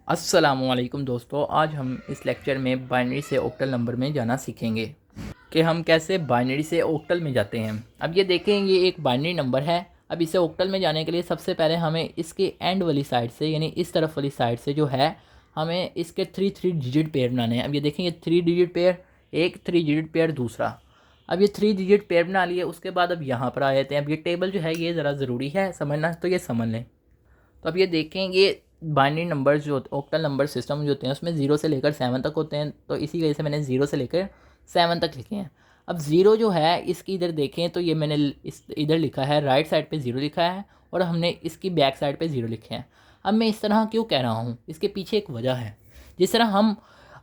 अस्सलामुअलैकुम दोस्तों, आज हम इस लेक्चर में बाइनरी से ऑक्टल नंबर में जाना सीखेंगे कि हम कैसे बाइनरी से ऑक्टल में जाते हैं। अब ये देखें, ये एक बाइनरी नंबर है। अब इसे ऑक्टल में जाने के लिए सबसे पहले हमें इसके एंड वाली साइड से, यानी इस तरफ वाली साइड से जो है, हमें इसके थ्री डिजिट पेयर बनाने हैं। अब ये देखें, ये 3 डिजिट पेयर, एक 3 डिजिट पेयर दूसरा। अब ये 3 डिजिट पेयर बना लिए, उसके बाद अब यहाँ पर आ जाते हैं। अब ये टेबल जो है ये ज़रा ज़रूरी है समझना, तो ये समझ लें। तो अब ये देखें, ये बाइनरी नंबर्स जो ऑक्टल नंबर सिस्टम जो होते हैं उसमें 0 से लेकर 7 तक होते हैं, तो इसी वजह से मैंने 0 से लेकर 7 तक लिखे हैं। अब 0 जो है इसकी इधर देखें तो ये मैंने इस इधर लिखा है, राइट साइड पे 0 लिखा है और हमने इसकी बैक साइड पे 0 लिखे हैं। अब मैं इस तरह क्यों कह रहा हूँ, इसके पीछे एक वजह है। जिस तरह हम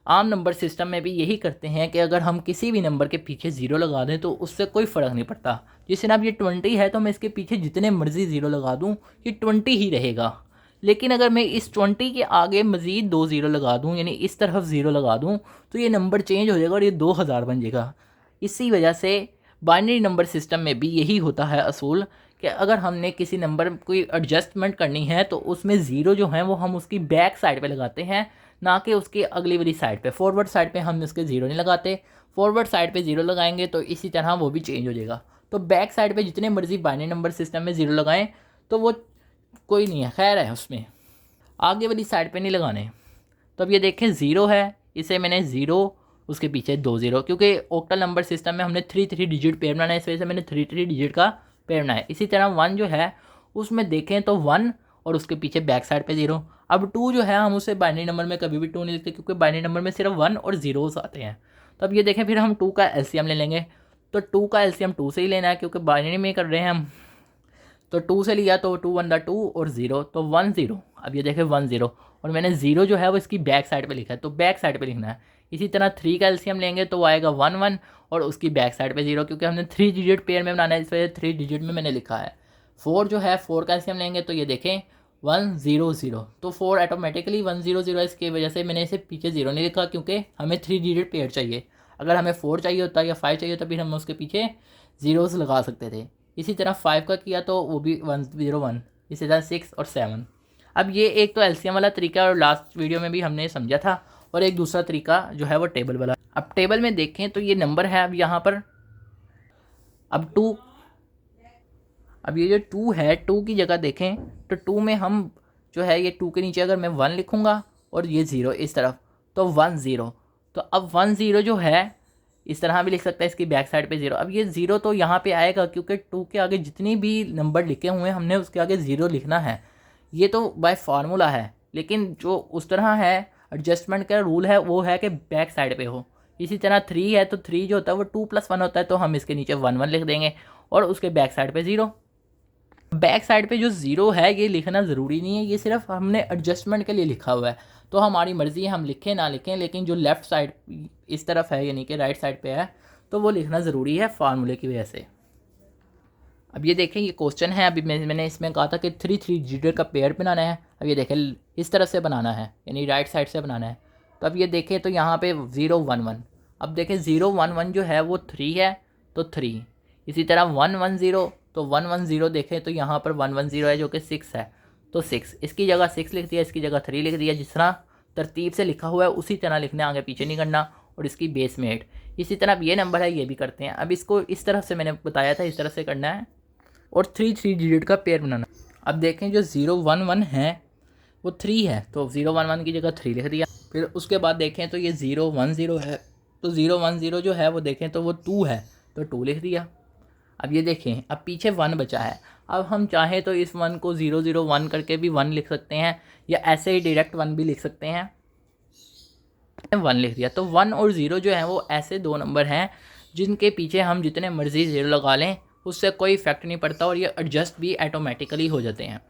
आम नंबर सिस्टम में भी यही करते हैं कि अगर हम किसी भी नंबर के पीछे 0 लगा दें तो उससे कोई फ़र्क नहीं पड़ता। जिस अब ये 20 है तो मैं इसके पीछे जितने मर्ज़ी 0 लगा दूँ ये 20 ही रहेगा। लेकिन अगर मैं इस 20 के आगे मज़ीद 2 ज़ीरो लगा दूँ, यानी इस तरफ 0 लगा दूँ, तो ये नंबर चेंज हो जाएगा और ये 2000 बन जाएगा। इसी वजह से बाइनरी नंबर सिस्टम में भी यही होता है असूल, कि अगर हमने किसी नंबर में कोई एडजस्टमेंट करनी है तो उसमें 0 जो है वो हम उसकी बैक साइड पे लगाते हैं, ना कि उसकी अगली वाली साइड पे। फॉरवर्ड साइड पे हम उसके 0 नहीं लगाते, फॉरवर्ड साइड पे 0 लगाएंगे तो इसी तरह वो भी चेंज हो जाएगा। तो बैक साइड पे जितने मर्जी बाइनरी नंबर सिस्टम में 0 लगाएं तो वो कोई नहीं है, खैर है, उसमें आगे वाली साइड पे नहीं लगाने। तो अब ये देखें 0 है, इसे मैंने 0 उसके पीछे 2 ज़ीरो, क्योंकि ऑक्टल नंबर सिस्टम में हमने 3 डिजिट पेयर बनाना है, इस वजह से मैंने 3 डिजिट का पेयर बनाया है। इसी तरह 1 जो है उसमें देखें तो 1 और उसके पीछे बैक साइड पे 0। अब 2 जो है हम उसे बाइनरी नंबर में कभी भी 2 नहीं लिखते, क्योंकि बाइनरी नंबर में सिर्फ 1 और 0 आते हैं। तो अब ये देखें, फिर हम 2 का एलसीएम ले लेंगे। तो 2 का एलसीएम 2 से ही लेना है, क्योंकि बाइनरी में कर रहे हैं हम। तो 2 से लिया तो 2 1 2 और 0, तो 1 0। अब ये देखें 1 0, और मैंने 0 जो है वो इसकी बैक साइड पे लिखा है, तो बैक साइड पे लिखना है। इसी तरह 3 का एलसीएम लेंगे तो वो आएगा 1 1 और उसकी बैक साइड पे 0, क्योंकि हमने 3 डिजिट पेयर में बनाना है, इस वजह से 3 डिजिट में मैंने लिखा है। 4 जो है, 4 का एलसीएम लेंगे तो ये देखें 1 0 0, तो 4 ऑटोमेटिकली 1 0 0 है। इसकी वजह से मैंने इसे पीछे 0 नहीं लिखा, क्योंकि हमें 3 डिजिट पेयर चाहिए। अगर हमें 4 चाहिए होता या 5 चाहिए होता, फिर हम उसके पीछे ज़ीरोज़ लगा सकते थे। इसी तरह 5 का किया तो वो भी 1 0 1, इसी तरह 6 और 7। अब ये एक तो एलसीएम वाला तरीका और लास्ट वीडियो में भी हमने समझा था, और एक दूसरा तरीका जो है वो टेबल वाला। अब टेबल में देखें तो ये नंबर है, अब यहाँ पर अब 2, अब ये जो 2 है, 2 की जगह देखें तो 2 में हम जो है ये 2 के नीचे अगर मैं 1 लिखूँगा और ये 0 इस तरफ, तो 1 0। तो अब 1 0 जो है इस तरह भी लिख सकता है, इसकी बैक साइड पे 0। अब ये 0 तो यहाँ पे आएगा, क्योंकि 2 के आगे जितनी भी नंबर लिखे हुए हैं हमने उसके आगे 0 लिखना है। ये तो बाय फार्मूला है, लेकिन जो उस तरह है एडजस्टमेंट का रूल है वो है कि बैक साइड पे हो। इसी तरह 3 है तो 3 जो होता है वो 2 + 1 होता है, तो हम इसके नीचे 1 1 लिख देंगे और उसके बैक साइड पे 0। बैक साइड पे जो 0 है ये लिखना ज़रूरी नहीं है, ये सिर्फ हमने एडजस्टमेंट के लिए लिखा हुआ है। तो हमारी मर्ज़ी है हम लिखें ना लिखें, लेकिन जो लेफ़्ट साइड इस तरफ है यानी कि राइट साइड पे है तो वो लिखना ज़रूरी है फार्मूले की वजह से। अब ये देखें, ये क्वेश्चन है। अभी मैंने इसमें कहा था कि 3 डिजिट का पेयर बनाना है। अब ये देखें इस तरफ से बनाना है, यानी राइट साइड से बनाना है। तो अब ये देखें तो यहाँ पे 0 1 1। अब देखें 0 1 1 जो है वो 3 है, तो 3। इसी तरह 1 1 0, तो 1 1 0 देखें तो यहाँ पर 1 1 0 है जो कि 6 है, तो 6 इसकी जगह 6 लिख दिया, इसकी जगह 3 लिख दिया। जिस तरह तरतीब से लिखा हुआ है उसी तरह लिखना, आगे पीछे नहीं करना। और इसकी बेस में 8। इसी तरह अब ये नंबर है, ये भी करते हैं। अब इसको इस तरफ से मैंने बताया था इस तरह से करना है और 3 डिजिट का पेयर बनाना। अब देखें जो 0 1 1 है वो 3 है, तो 0 1 1 की जगह 3 लिख दिया। फिर उसके बाद देखें तो ये 0 1 0 है, तो 0 1 0 जो है वो देखें तो वो 2 है, तो 2 लिख दिया। अब ये देखें, अब पीछे 1 बचा है। अब हम चाहें तो इस 1 को 0 0 1 करके भी 1 लिख सकते हैं, या ऐसे ही डायरेक्ट 1 भी लिख सकते हैं। 1 लिख दिया, तो 1 और 0 जो है वो ऐसे दो नंबर हैं जिनके पीछे हम जितने मर्जी 0 लगा लें उससे कोई इफेक्ट नहीं पड़ता, और ये एडजस्ट भी ऑटोमेटिकली हो जाते हैं।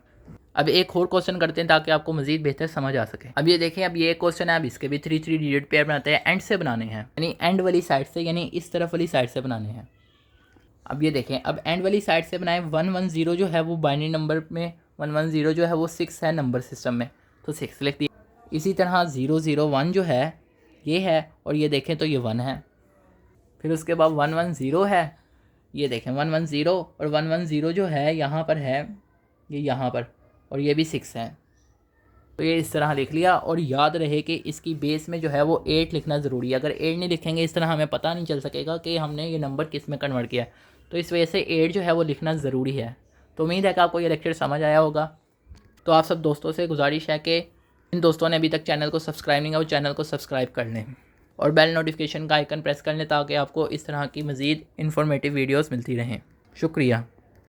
अब एक और क्वेश्चन करते हैं ताकि आपको मज़ीद बेहतर समझ आ सके। अब ये देखें, अब ये एक क्वेश्चन है। अब इसके भी 3 डिजिट पेयर बनाते हैं, एंड से बनाने हैं, यानी एंड वाली साइड से, यानी इस तरफ वाली साइड से बनाने हैं। अब ये देखें, अब एंड वाली साइड से बनाएं। 1 1 0 जो है वो बाइनरी नंबर में 1 1 0 जो है वो 6 है नंबर सिस्टम में, तो 6 लिख दिया। इसी तरह 0 0 1 जो है ये है, और ये देखें तो ये 1 है। फिर उसके बाद 1 1 0 है, ये देखें 1 1 0 और 1 1 0 जो है यहाँ पर है, ये यहाँ पर, और ये भी 6 है। तो ये इस तरह लिख लिया, और याद रहे कि इसकी बेस में जो है वो 8 लिखना ज़रूरी है। अगर 8 नहीं लिखेंगे इस तरह हमें पता नहीं चल सकेगा कि हमने ये नंबर किस में कन्वर्ट किया है। तो इस वजह से 8 जो है वो लिखना ज़रूरी है। तो उम्मीद है कि आपको ये लेक्चर समझ आया होगा। तो आप सब दोस्तों से गुजारिश है कि इन दोस्तों ने अभी तक चैनल को सब्सक्राइब नहीं किया वो चैनल को सब्सक्राइब कर लें और बेल नोटिफिकेशन का आइकन प्रेस कर लें ताकि आपको इस तरह की मज़ीद इन्फॉर्मेटिव वीडियोस मिलती रहें। शुक्रिया।